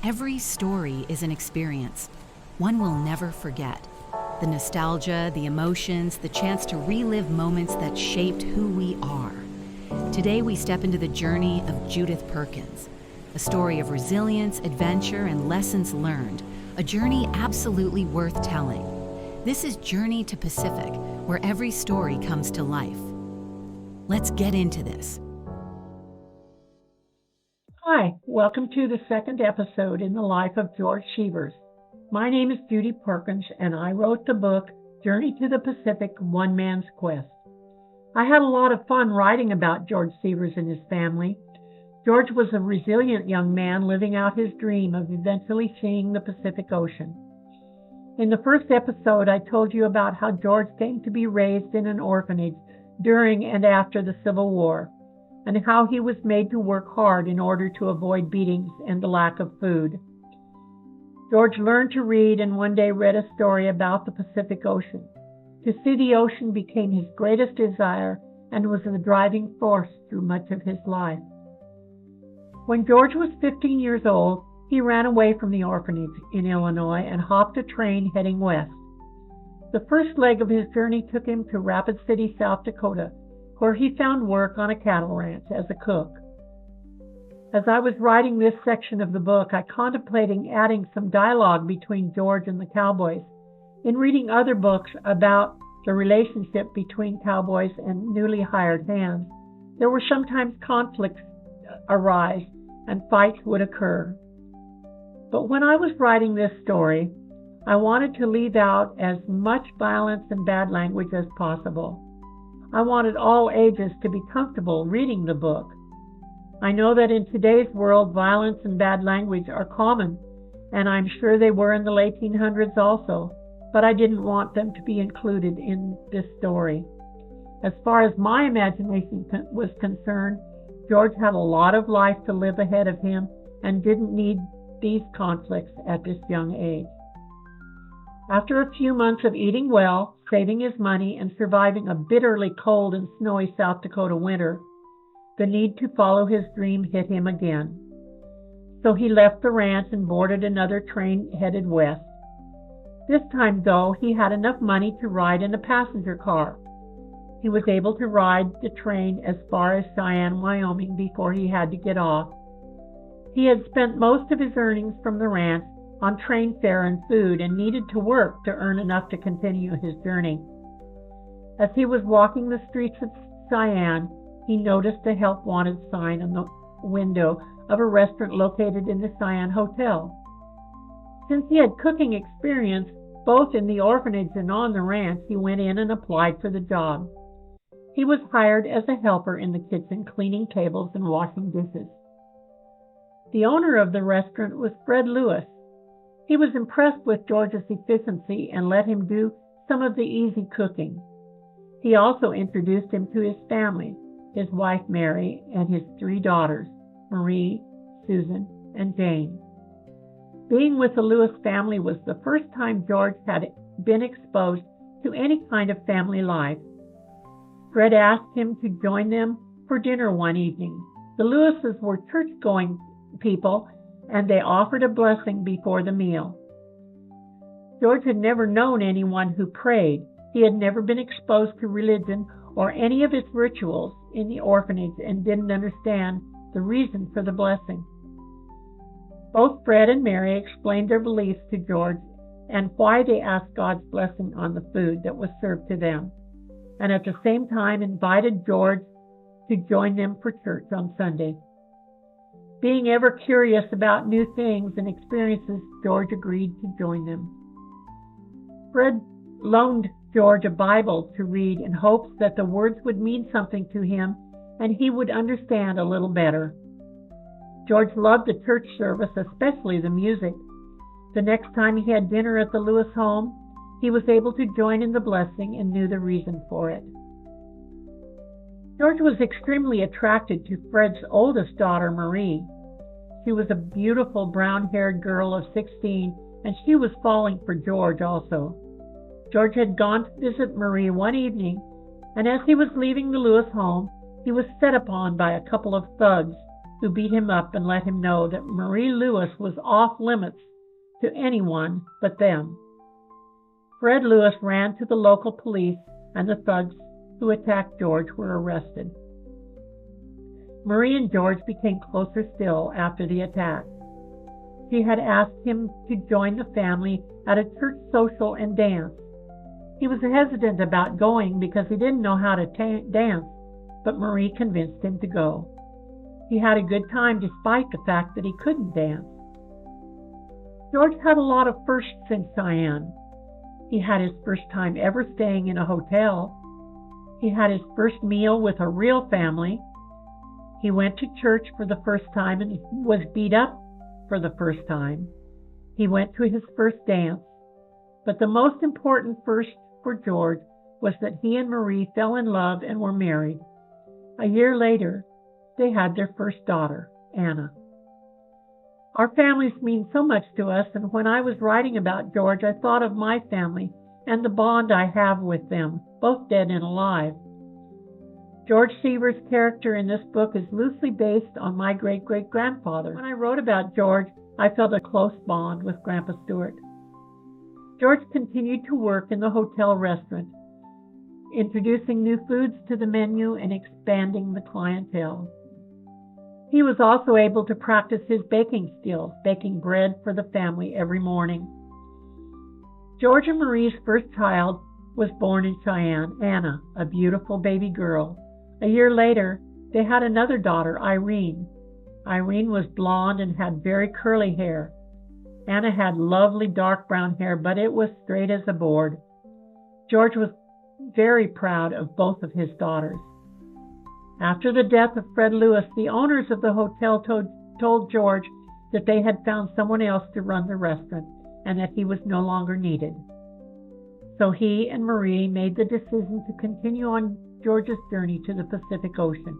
Every story is an experience, one we'll never forget. The nostalgia, the emotions, the chance to relive moments that shaped who we are. Today we step into the journey of Judith Perkins, a story of resilience, adventure, and lessons learned, a journey absolutely worth telling. This is Journey to Pacific, where every story comes to life. Let's get into this. Hi, welcome to the second episode in the life of George Seever. My name is Judy Perkins, and I wrote the book Journey to the Pacific, One Man's Quest. I had a lot of fun writing about George Seever and his family. George was a resilient young man living out his dream of eventually seeing the Pacific Ocean. In the first episode, I told you about how George came to be raised in an orphanage during and after the Civil War, and how he was made to work hard in order to avoid beatings and the lack of food. George learned to read and one day read a story about the Pacific Ocean. To see the ocean became his greatest desire and was the driving force through much of his life. When George was 15 years old, he ran away from the orphanage in Illinois and hopped a train heading west. The first leg of his journey took him to Rapid City, South Dakota, where he found work on a cattle ranch as a cook. As I was writing this section of the book, I contemplated adding some dialogue between George and the cowboys. In reading other books about the relationship between cowboys and newly hired hands, there were sometimes conflicts arise and fights would occur. But when I was writing this story, I wanted to leave out as much violence and bad language as possible. I wanted all ages to be comfortable reading the book. I know that in today's world, violence and bad language are common, and I'm sure they were in the late 1800s also, but I didn't want them to be included in this story. As far as my imagination was concerned, George had a lot of life to live ahead of him and didn't need these conflicts at this young age. After a few months of eating well, saving his money, and surviving a bitterly cold and snowy South Dakota winter, the need to follow his dream hit him again. So he left the ranch and boarded another train headed west. This time, though, he had enough money to ride in a passenger car. He was able to ride the train as far as Cheyenne, Wyoming before he had to get off. He had spent most of his earnings from the ranch on train fare and food and needed to work to earn enough to continue his journey. As he was walking the streets of Cheyenne, he noticed a help wanted sign on the window of a restaurant located in the Cheyenne Hotel. Since he had cooking experience both in the orphanage and on the ranch, he went in and applied for the job. He was hired as a helper in the kitchen, cleaning tables and washing dishes. The owner of the restaurant was Fred Lewis. He was impressed with George's efficiency and let him do some of the easy cooking. He also introduced him to his family, his wife Mary, and his 3 daughters, Marie, Susan, and Jane. Being with the Lewis family was the first time George had been exposed to any kind of family life. Fred asked him to join them for dinner one evening. The Lewises were church-going people, and they offered a blessing before the meal. George had never known anyone who prayed. He had never been exposed to religion or any of its rituals in the orphanage and didn't understand the reason for the blessing. Both Fred and Mary explained their beliefs to George and why they asked God's blessing on the food that was served to them, and at the same time invited George to join them for church on Sunday. Being ever curious about new things and experiences, George agreed to join them. Fred loaned George a Bible to read in hopes that the words would mean something to him and he would understand a little better. George loved the church service, especially the music. The next time he had dinner at the Lewis home, he was able to join in the blessing and knew the reason for it. George was extremely attracted to Fred's oldest daughter, Marie. She was a beautiful brown-haired girl of 16, and she was falling for George also. George had gone to visit Marie one evening, and as he was leaving the Lewis home, he was set upon by a couple of thugs who beat him up and let him know that Marie Lewis was off limits to anyone but them. Fred Lewis ran to the local police, and the thugs who attacked George were arrested. Marie and George became closer still after the attack. She had asked him to join the family at a church social and dance. He was hesitant about going because he didn't know how to dance, but Marie convinced him to go. He had a good time despite the fact that he couldn't dance. George had a lot of firsts in Cheyenne. He had his first time ever staying in a hotel. He had his first meal with a real family. He went to church for the first time and was beat up for the first time. He went to his first dance. But the most important first for George was that he and Marie fell in love and were married. A year later, they had their first daughter, Anna. Our families mean so much to us, and when I was writing about George, I thought of my family and the bond I have with them, both dead and alive. George Seever's character in this book is loosely based on my great-great-grandfather. When I wrote about George, I felt a close bond with Grandpa Stewart. George continued to work in the hotel restaurant, introducing new foods to the menu and expanding the clientele. He was also able to practice his baking skills, baking bread for the family every morning. George and Marie's first child was born in Cheyenne, Anna, a beautiful baby girl. A year later, they had another daughter, Irene. Irene was blonde and had very curly hair. Anna had lovely dark brown hair, but it was straight as a board. George was very proud of both of his daughters. After the death of Fred Lewis, the owners of the hotel told George that they had found someone else to run the restaurant and that he was no longer needed. So he and Marie made the decision to continue on George's journey to the Pacific Ocean.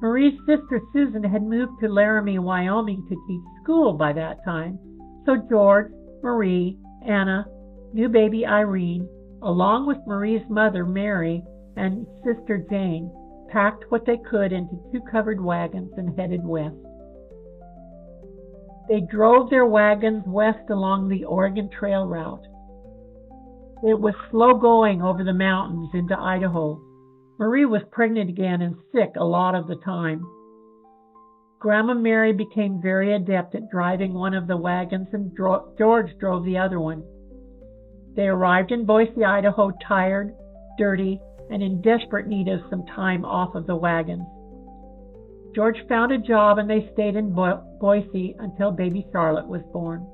Marie's sister Susan had moved to Laramie, Wyoming to teach school by that time, so George, Marie, Anna, new baby Irene, along with Marie's mother Mary and sister Jane, packed what they could into 2 covered wagons and headed west. They drove their wagons west along the Oregon Trail route. It was slow going over the mountains into Idaho. Marie was pregnant again and sick a lot of the time. Grandma Mary became very adept at driving one of the wagons, and George drove the other one. They arrived in Boise, Idaho, tired, dirty, and in desperate need of some time off of the wagons. George found a job and they stayed in Boise until baby Charlotte was born.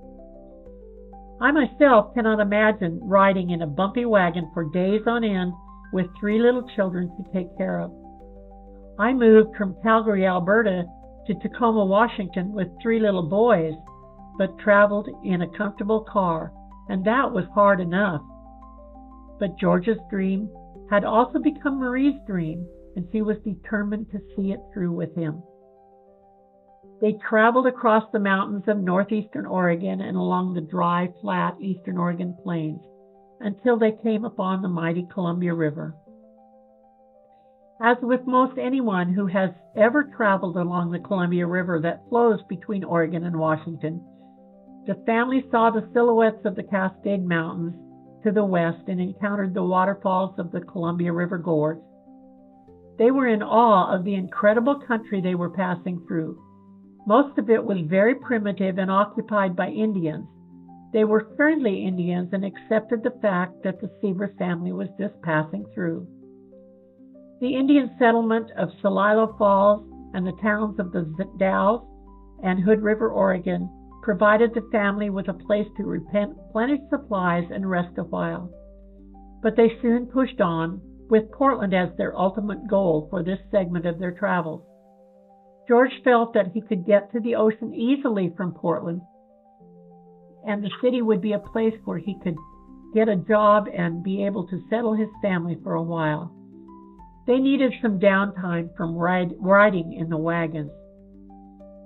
I myself cannot imagine riding in a bumpy wagon for days on end with 3 little children to take care of. I moved from Calgary, Alberta to Tacoma, Washington with 3 little boys, but traveled in a comfortable car, and that was hard enough. But George's dream had also become Marie's dream, and she was determined to see it through with him. They traveled across the mountains of northeastern Oregon and along the dry, flat eastern Oregon plains until they came upon the mighty Columbia River. As with most anyone who has ever traveled along the Columbia River that flows between Oregon and Washington, the family saw the silhouettes of the Cascade Mountains to the west and encountered the waterfalls of the Columbia River Gorge. They were in awe of the incredible country they were passing through. Most of it was very primitive and occupied by Indians. They were friendly Indians and accepted the fact that the Seever family was just passing through. The Indian settlement of Celilo Falls and the towns of the Dalles and Hood River, Oregon, provided the family with a place to replenish supplies and rest a while. But they soon pushed on, with Portland as their ultimate goal for this segment of their travels. George felt that he could get to the ocean easily from Portland, and the city would be a place where he could get a job and be able to settle his family for a while. They needed some downtime from riding in the wagons.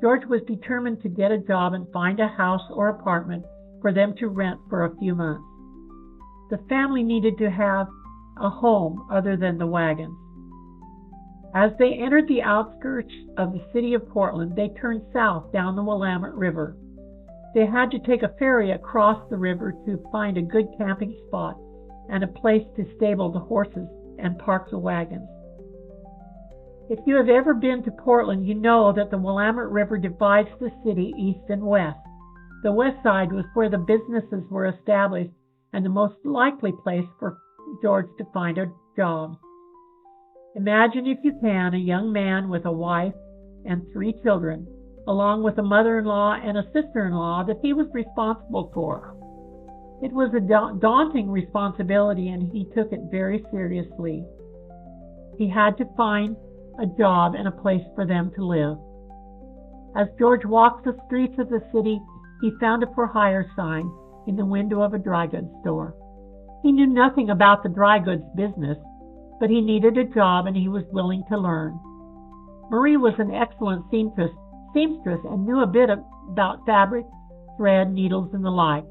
George was determined to get a job and find a house or apartment for them to rent for a few months. The family needed to have a home other than the wagons. As they entered the outskirts of the city of Portland, they turned south down the Willamette River. They had to take a ferry across the river to find a good camping spot and a place to stable the horses and park the wagons. If you have ever been to Portland, you know that the Willamette River divides the city east and west. The west side was where the businesses were established and the most likely place for George to find a job. Imagine, if you can, a young man with a wife and 3 children, along with a mother-in-law and a sister-in-law that he was responsible for. It was a daunting responsibility, and he took it very seriously. He had to find a job and a place for them to live. As George walked the streets of the city, he found a for-hire sign in the window of a dry goods store. He knew nothing about the dry goods business, but he needed a job and he was willing to learn. Marie was an excellent seamstress and knew a bit about fabric, thread, needles, and the like,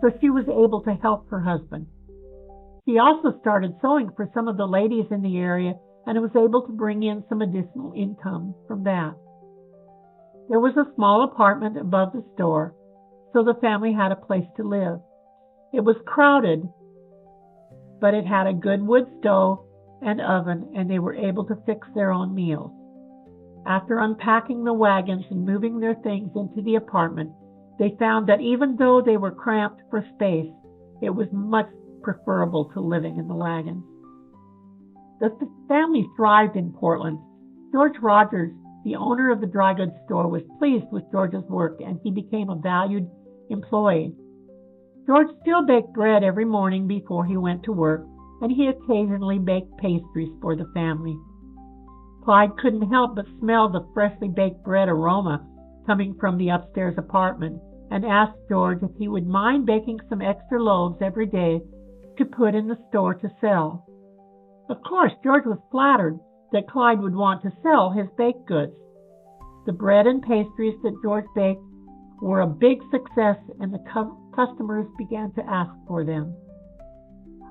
so she was able to help her husband. She also started sewing for some of the ladies in the area and was able to bring in some additional income from that. There was a small apartment above the store, so the family had a place to live. It was crowded, but it had a good wood stove and oven, and they were able to fix their own meals. After unpacking the wagons and moving their things into the apartment, they found that even though they were cramped for space, it was much preferable to living in the wagons. The family thrived in Portland. George Rogers, the owner of the dry goods store, was pleased with George's work, and he became a valued employee. George still baked bread every morning before he went to work, and he occasionally baked pastries for the family. Clyde couldn't help but smell the freshly baked bread aroma coming from the upstairs apartment, and asked George if he would mind baking some extra loaves every day to put in the store to sell. Of course, George was flattered that Clyde would want to sell his baked goods. The bread and pastries that George baked were a big success, and the customers began to ask for them.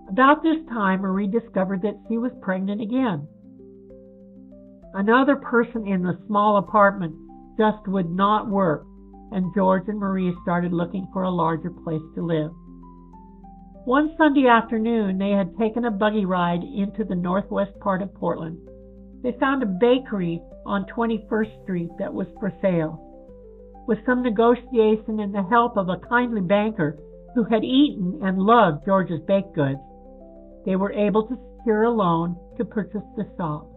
About this time, Marie discovered that she was pregnant again. Another person in the small apartment just would not work, and George and Marie started looking for a larger place to live. One Sunday afternoon, they had taken a buggy ride into the northwest part of Portland. They found a bakery on 21st Street that was for sale. With some negotiation and the help of a kindly banker who had eaten and loved George's baked goods, they were able to secure a loan to purchase the shop.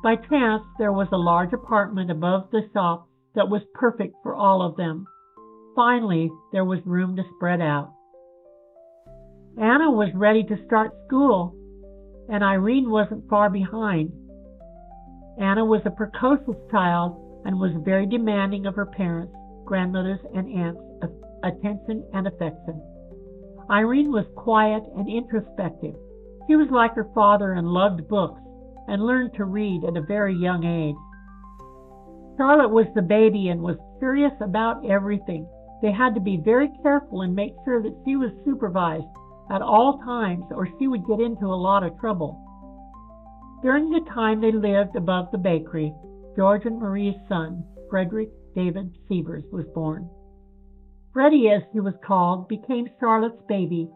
By chance, there was a large apartment above the shop that was perfect for all of them. Finally, there was room to spread out. Anna was ready to start school, and Irene wasn't far behind. Anna was a precocious child and was very demanding of her parents, grandmothers, and aunts' attention and affection. Irene was quiet and introspective. She was like her father and loved books and learned to read at a very young age. Charlotte was the baby and was curious about everything. They had to be very careful and make sure that she was supervised at all times, or she would get into a lot of trouble. During the time they lived above the bakery, George and Marie's son, Frederick David Seever, was born. Freddie, as he was called, became Charlotte's baby,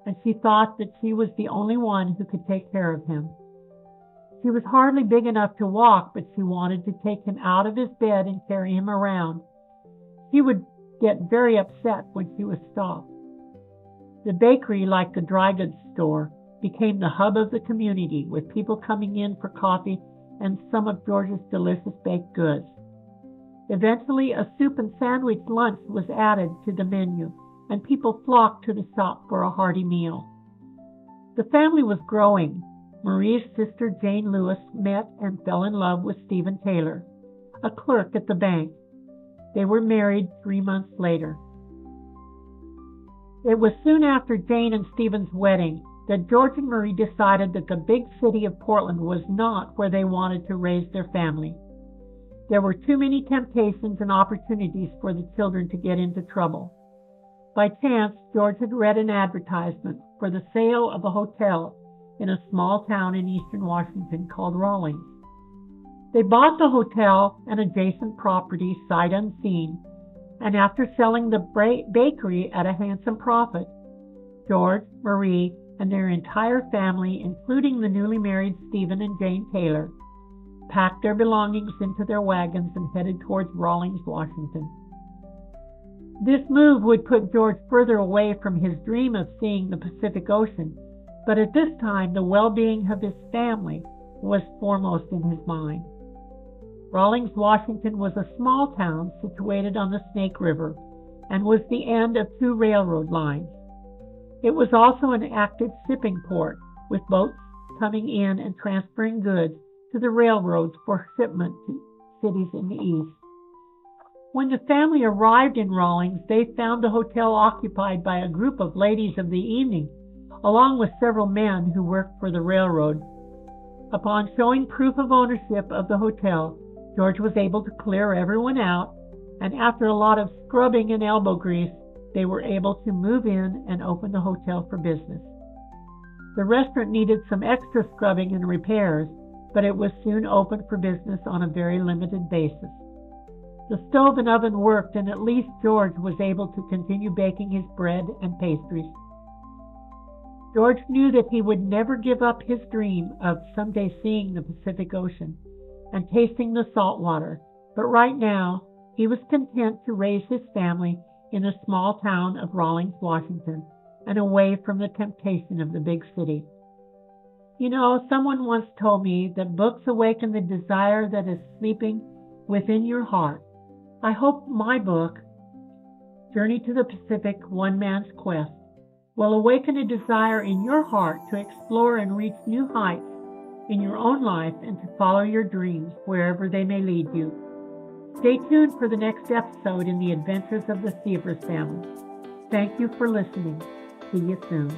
and she thought that she was the only one who could take care of him. He was hardly big enough to walk, but she wanted to take him out of his bed and carry him around. He would get very upset when she was stopped. The bakery, like the dry goods store, became the hub of the community, with people coming in for coffee and some of George's delicious baked goods. Eventually, a soup and sandwich lunch was added to the menu, and people flocked to the shop for a hearty meal. The family was growing. Marie's sister Jane Lewis met and fell in love with Stephen Taylor, a clerk at the bank. They were married 3 months later. It was soon after Jane and Stephen's wedding that George and Marie decided that the big city of Portland was not where they wanted to raise their family. There were too many temptations and opportunities for the children to get into trouble. By chance, George had read an advertisement for the sale of a hotel in a small town in eastern Washington called Rawlins. They bought the hotel and adjacent property sight unseen, and after selling the bakery at a handsome profit, George, Marie, and their entire family, including the newly married Stephen and Jane Taylor, packed their belongings into their wagons and headed towards Rawlins, Washington. This move would put George further away from his dream of seeing the Pacific Ocean, but at this time the well-being of his family was foremost in his mind. Rawlins, Washington was a small town situated on the Snake River and was the end of 2 railroad lines. It was also an active shipping port, with boats coming in and transferring goods to the railroads for shipment to cities in the east. When the family arrived in Rawlins, they found the hotel occupied by a group of ladies of the evening, along with several men who worked for the railroad. Upon showing proof of ownership of the hotel, George was able to clear everyone out, and after a lot of scrubbing and elbow grease, they were able to move in and open the hotel for business. The restaurant needed some extra scrubbing and repairs, but it was soon opened for business on a very limited basis. The stove and oven worked, and at least George was able to continue baking his bread and pastries. George knew that he would never give up his dream of someday seeing the Pacific Ocean and tasting the salt water, but right now he was content to raise his family in the small town of Rawlins, Washington, and away from the temptation of the big city. You know, someone once told me that books awaken the desire that is sleeping within your heart. I hope my book, Journey to the Pacific, One Man's Quest, will awaken a desire in your heart to explore and reach new heights in your own life and to follow your dreams wherever they may lead you. Stay tuned for the next episode in the adventures of the Seever family. Thank you for listening. See you soon.